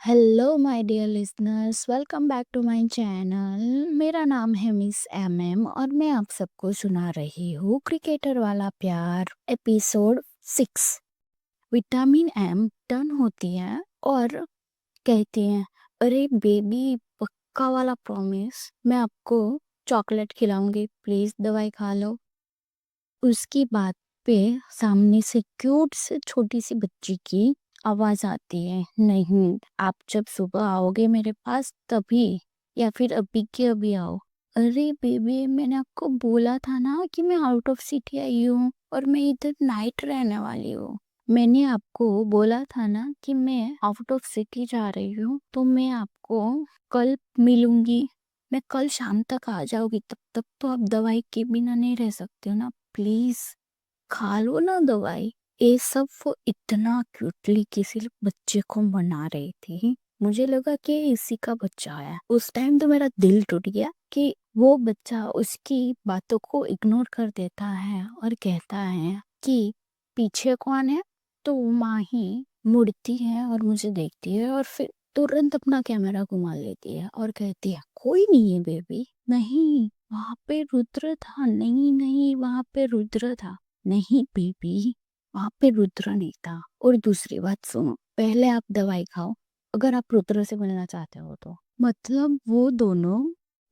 Hello my dear listeners, welcome back to my channel. मेरा नाम है मिस एम और मैं आप सबको सुना रही हूँ क्रिकेटर वाला प्यार एपिसोड 6। विटामिन एम टर्न होती है और कहती है, अरे बेबी, पक्का वाला प्रॉमिस, मैं आपको चॉकलेट खिलाऊंगी, प्लीज दवाई खा लो। उसकी बात पे सामने से क्यूट से छोटी सी बच्ची की आवाज आती है, नहीं, आप जब सुबह आओगे मेरे पास तभी, या फिर अभी के अभी आओ। अरे बेबी, मैंने आपको बोला था ना कि मैं आउट ऑफ सिटी आई हूँ और मैं इधर नाइट रहने वाली हूँ। मैंने आपको बोला था ना कि मैं आउट ऑफ सिटी जा रही हूँ, तो मैं आपको कल मिलूंगी। मैं कल शाम तक आ जाऊंगी, तब तक तो आप दवाई के बिना नहीं रह सकते हो ना, प्लीज खा लो ना दवाई। ये सब वो इतना क्यूटली किसी बच्चे को मना रही थी। मुझे लगा कि इसी का बच्चा है। उस टाइम तो मेरा दिल टूट गया कि वो बच्चा उसकी बातों को इग्नोर कर देता है और कहता है कि पीछे कौन है। तो माँ ही मुड़ती है और मुझे देखती है और फिर तुरंत अपना कैमरा घुमा लेती है और कहती है, कोई नहीं है बेबी, नहीं, वहां पे रुद्र था, नहीं नहीं, वहां पे रुद्र था, नहीं बेबी, वहां पे रुद्र नहीं था। और दूसरी बात सुनो, पहले आप दवाई खाओ अगर आप रुद्र से मिलना चाहते हो तो। मतलब वो दोनों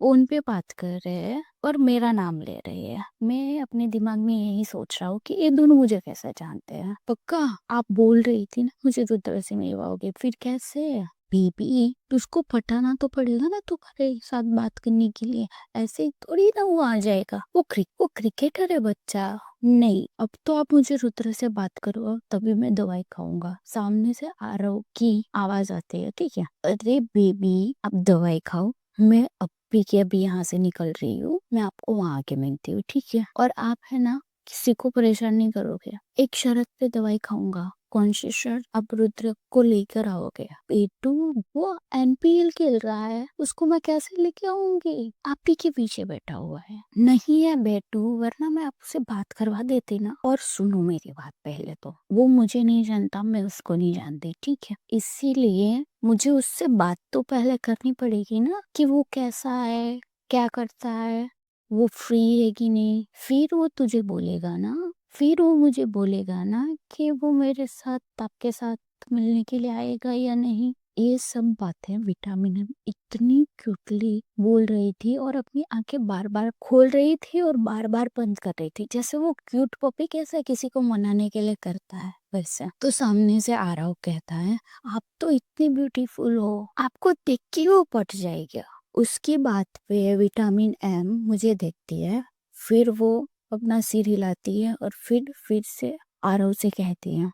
फोन पे बात कर रहे हैं और मेरा नाम ले रहे हैं। मैं अपने दिमाग में यही सोच रहा हूँ कि ये दोनों मुझे कैसे जानते हैं। पक्का आप बोल रही थी ना मुझे रुद्र से मिलवाओगे, फिर कैसे? बेबी, तुझको पटाना तो पड़ेगा ना तुम्हारे साथ बात करने के लिए। ऐसे ही थोड़ी ना वो आ जाएगा। वो क्रिकेटर है बच्चा। नहीं, अब तो आप मुझे रुद्र से बात करो तभी मैं दवाई खाऊंगा। सामने से आरव की आवाज आती है, ठीक है? अरे बेबी, आप दवाई खाओ, मैं अभी के अभी यहाँ से निकल रही हूँ, मैं आपको वहां आके मिलती हूँ, ठीक है? और आप है ना, किसी को परेशान नहीं करोगे। एक शर्त पे दवाई खाऊंगा। कौन सी शर्त? आप रुद्र को लेकर आओगे। बेटू, वो एनपीएल खेल रहा है, उसको मैं कैसे लेके आऊंगी? आप ही के पीछे बैठा हुआ है। नहीं है बेटू, वरना मैं आपसे बात करवा देती ना। और सुनो मेरी बात, पहले तो वो मुझे नहीं जानता, मैं उसको नहीं जानती, ठीक है? इसीलिए मुझे उससे बात तो पहले करनी पड़ेगी ना कि वो कैसा है, क्या करता है, वो फ्री है कि नहीं। फिर वो तुझे बोलेगा ना, फिर वो मुझे बोलेगा ना कि वो मेरे साथ, आपके साथ मिलने के लिए आएगा या नहीं। ये सब बातें विटामिन एम इतनी क्यूटली बोल रही थी और अपनी आंखें बार बार खोल रही थी और बार बार बंद कर रही थी, जैसे वो क्यूट पपी कैसे किसी को मनाने के लिए करता है वैसे। तो सामने से आरव कहता है, आप तो इतनी ब्यूटीफुल हो, आपको देख के वो पट जाएगा। उसकी बात पे विटामिन एम मुझे देखती है, फिर वो अपना सिर हिलाती है और फिर से आरव से कहती है,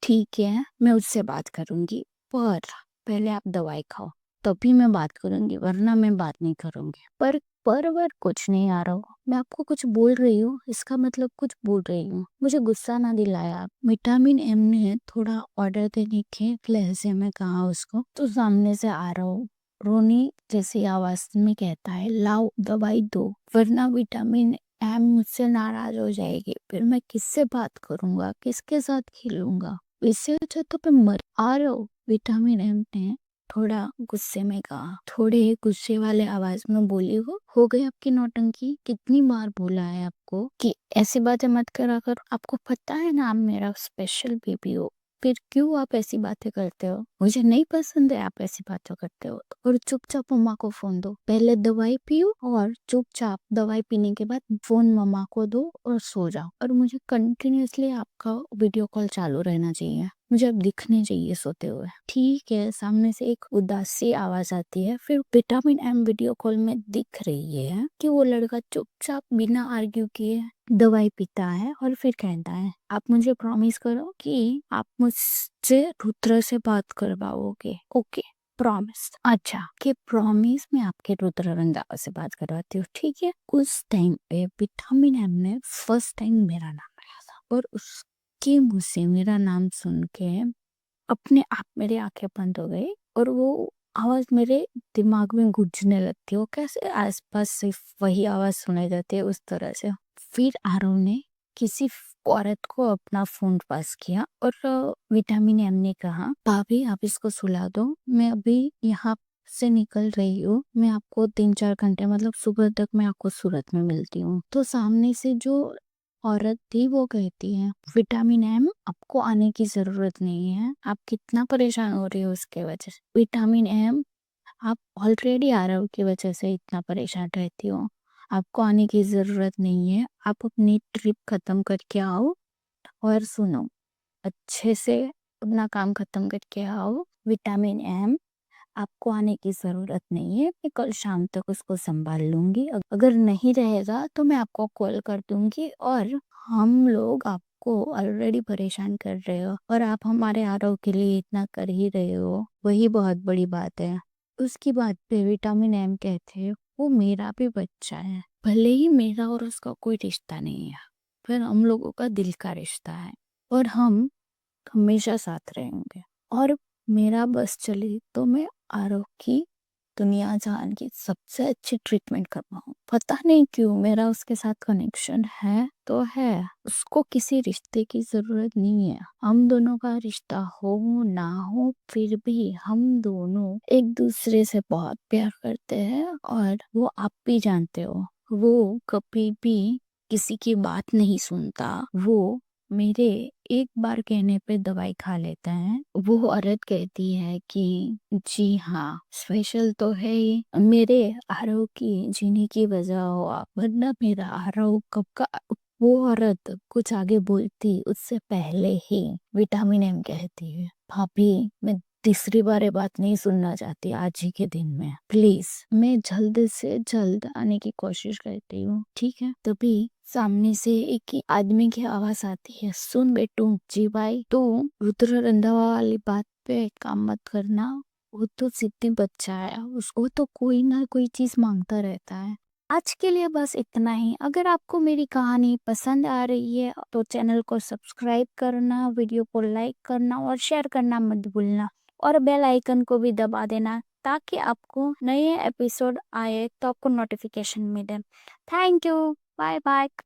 ठीक है, मैं उससे बात करूंगी, पर पहले आप दवाई खाओ, तभी मैं बात करूंगी, वरना मैं बात नहीं करूंगी। पर कुछ नहीं आ रहा हो, मैं आपको कुछ बोल रही हूँ, इसका मतलब कुछ बोल रही हूँ, मुझे गुस्सा ना दिलाया आप। विटामिन एम ने थोड़ा ऑर्डर देने के लहजे में कहा उसको, तो सामने से आ रहा हो रोनी जैसी आवाज में कहता है, लाओ दवाई दो, वरना विटामिन एम मुझसे नाराज हो जाएगी, फिर मैं किससे बात करूंगा, किसके साथ खेलूंगा। इससे अच्छा तो मैं मर। आ रहा हूँ, विटामिन एम ने थोड़ा गुस्से में कहा, थोड़े गुस्से वाले आवाज में बोली, हो गई आपकी नौटंकी। कितनी बार बोला है आपको कि ऐसी बातें मत करा करो, आपको पता है ना आप मेरा स्पेशल बेबी हो, फिर क्यों आप ऐसी बातें करते हो? मुझे नहीं पसंद है आप ऐसी बातें करते हो। और चुपचाप मम्मा को फोन दो, पहले दवाई पियो और चुपचाप दवाई पीने के बाद फोन मम्मा को दो और सो जाओ। और मुझे कंटिन्यूअसली आपका वीडियो कॉल चालू रहना चाहिए, मुझे अब दिखने चाहिए सोते हुए, ठीक है? सामने से एक उदासी आवाज आती है, फिर विटामिन एम वीडियो कॉल में दिख रही है कि वो लड़का चुपचाप बिना आर्ग्यू किए दवाई पीता है और फिर कहता है, आप मुझे प्रॉमिस करो कि आप मुझसे रुद्र से बात करवाओगे, ओके? प्रॉमिस? अच्छा, कि प्रॉमिस मैं आपके रुद्र रंधावा से बात करवाती हूँ, ठीक है? उस टाइम पे विटामिन एम ने फर्स्ट टाइम मेरा नाम लिया था और उसके मुंह से मेरा नाम सुन के अपने आप मेरी आंखें बंद हो गई और वो आवाज मेरे दिमाग में गूंजने लगती है। वो कैसे आसपास सिर्फ वही आवाज सुनाई जाती है, उस तरह से। फिर आरव ने किसी औरत को अपना फोन पास किया और विटामिन एम ने कहा, भाभी आप इसको सुला दो, मैं अभी यहाँ से निकल रही हूँ, मैं आपको 3-4 घंटे मतलब सुबह तक मैं आपको सूरत में मिलती हूँ। तो सामने से जो औरत थी वो कहती है, विटामिन एम आपको आने की जरूरत नहीं है, आप कितना परेशान हो रही हो उसके वजह से। विटामिन एम आप ऑलरेडी आरव की वजह से इतना परेशान रहती हो, आपको आने की जरूरत नहीं है, आप अपनी ट्रिप खत्म करके आओ और सुनो, अच्छे से अपना काम खत्म करके आओ। विटामिन एम आपको आने की जरूरत नहीं है, मैं कल शाम तक उसको संभाल लूंगी, अगर नहीं रहेगा तो मैं आपको कॉल कर दूंगी। और हम लोग आपको ऑलरेडी परेशान कर रहे हो और आप हमारे आरव के लिए इतना कर ही रहे हो, वही बहुत बड़ी बात है। उसकी बात पे विटामिन एम कहते हैं, वो मेरा भी बच्चा है, भले ही मेरा और उसका कोई रिश्ता नहीं है, फिर हम लोगों का दिल का रिश्ता है और हम हमेशा साथ रहेंगे। और मेरा बस चले तो मैं आरव की दुनिया जहान की सबसे अच्छी ट्रीटमेंट करवाऊं। पता नहीं क्यों मेरा उसके साथ कनेक्शन है तो है, उसको किसी रिश्ते की जरूरत नहीं है। हम दोनों का रिश्ता हो ना हो, फिर भी हम दोनों एक दूसरे से बहुत प्यार करते हैं और वो आप भी जानते हो, वो कभी भी किसी की बात नहीं सुनता। वो मेरे एक बार कहने पे दवाई खा लेता है। वो औरत कहती है कि जी हाँ, स्पेशल तो है ही, मेरे आरव की जीने की वजह हो आप, वरना मेरा आरव कब का। वो औरत कुछ आगे बोलती उससे पहले ही विटामिन एम कहती है, भाभी मैं तीसरी बार ये बात नहीं सुनना चाहती आज ही के दिन में, प्लीज। मैं जल्द से जल्द आने की कोशिश करती हूँ, ठीक है। तभी सामने से एक ही आदमी की आवाज आती है, सुन बेटू, जी भाई, तू रुद्र रंधावा वाली बात पे काम मत करना, वो तो सिद्धि बच्चा है, उसको तो कोई ना कोई चीज मांगता रहता है। आज के लिए बस इतना ही। अगर आपको मेरी कहानी पसंद आ रही है तो चैनल को सब्सक्राइब करना, वीडियो को लाइक करना और शेयर करना मत भूलना, और बेल आइकन को भी दबा देना ताकि आपको नए एपिसोड आए तो आपको नोटिफिकेशन मिले। Thank you, bye bye.